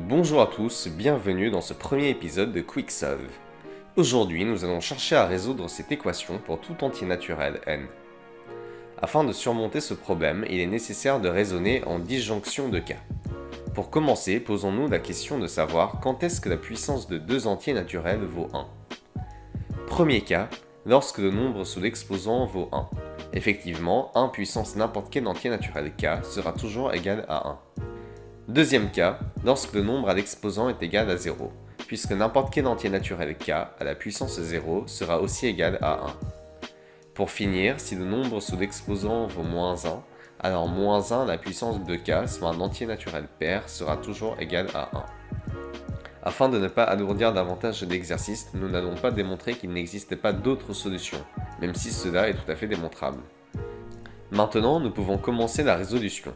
Bonjour à tous, bienvenue dans ce premier épisode de QuickSolve. Aujourd'hui, nous allons chercher à résoudre cette équation pour tout entier naturel n. Afin de surmonter ce problème, il est nécessaire de raisonner en disjonction de cas. Pour commencer, posons-nous la question de savoir quand est-ce que la puissance de deux entiers naturels vaut 1. Premier cas, lorsque le nombre sous l'exposant vaut 1. Effectivement, 1 puissance n'importe quel entier naturel k sera toujours égal à 1. Deuxième cas, lorsque le nombre à l'exposant est égal à 0, puisque n'importe quel entier naturel k à la puissance 0 sera aussi égal à 1. Pour finir, si le nombre sous l'exposant vaut moins 1, alors moins 1 à la puissance de k, soit un entier naturel pair, sera toujours égal à 1. Afin de ne pas alourdir davantage l'exercice, nous n'allons pas démontrer qu'il n'existe pas d'autres solutions, même si cela est tout à fait démontrable. Maintenant, nous pouvons commencer la résolution.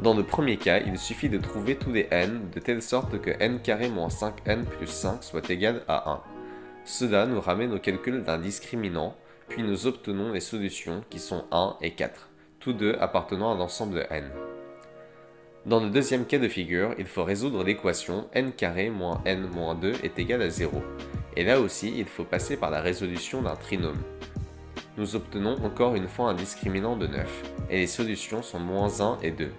Dans le premier cas, il suffit de trouver tous les n de telle sorte que n carré moins 5n plus 5 soit égal à 1. Cela nous ramène au calcul d'un discriminant, puis nous obtenons les solutions qui sont 1 et 4, tous deux appartenant à l'ensemble n. Dans le deuxième cas de figure, il faut résoudre l'équation n carré moins n moins 2 est égal à 0, et là aussi il faut passer par la résolution d'un trinôme. Nous obtenons encore une fois un discriminant de 9, et les solutions sont moins 1 et 2.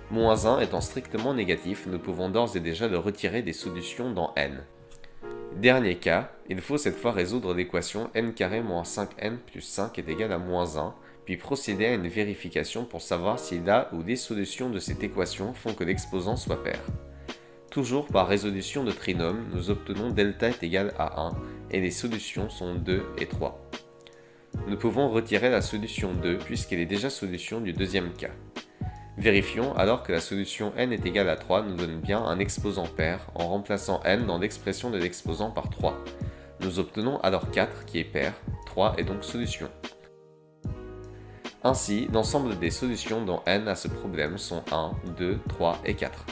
Moins 1 étant strictement négatif, nous pouvons d'ores et déjà le retirer des solutions dans n. Dernier cas, il faut cette fois résoudre l'équation n carré moins 5n plus 5 est égal à moins 1, puis procéder à une vérification pour savoir si la ou les solutions de cette équation font que l'exposant soit pair. Toujours par résolution de trinôme, nous obtenons delta est égal à 1, et les solutions sont 2 et 3. Nous pouvons retirer la solution 2 puisqu'elle est déjà solution du deuxième cas. Vérifions alors que la solution n est égale à 3 nous donne bien un exposant pair en remplaçant n dans l'expression de l'exposant par 3. Nous obtenons alors 4 qui est pair, 3 est donc solution. Ainsi, l'ensemble des solutions dans n à ce problème sont 1, 2, 3 et 4.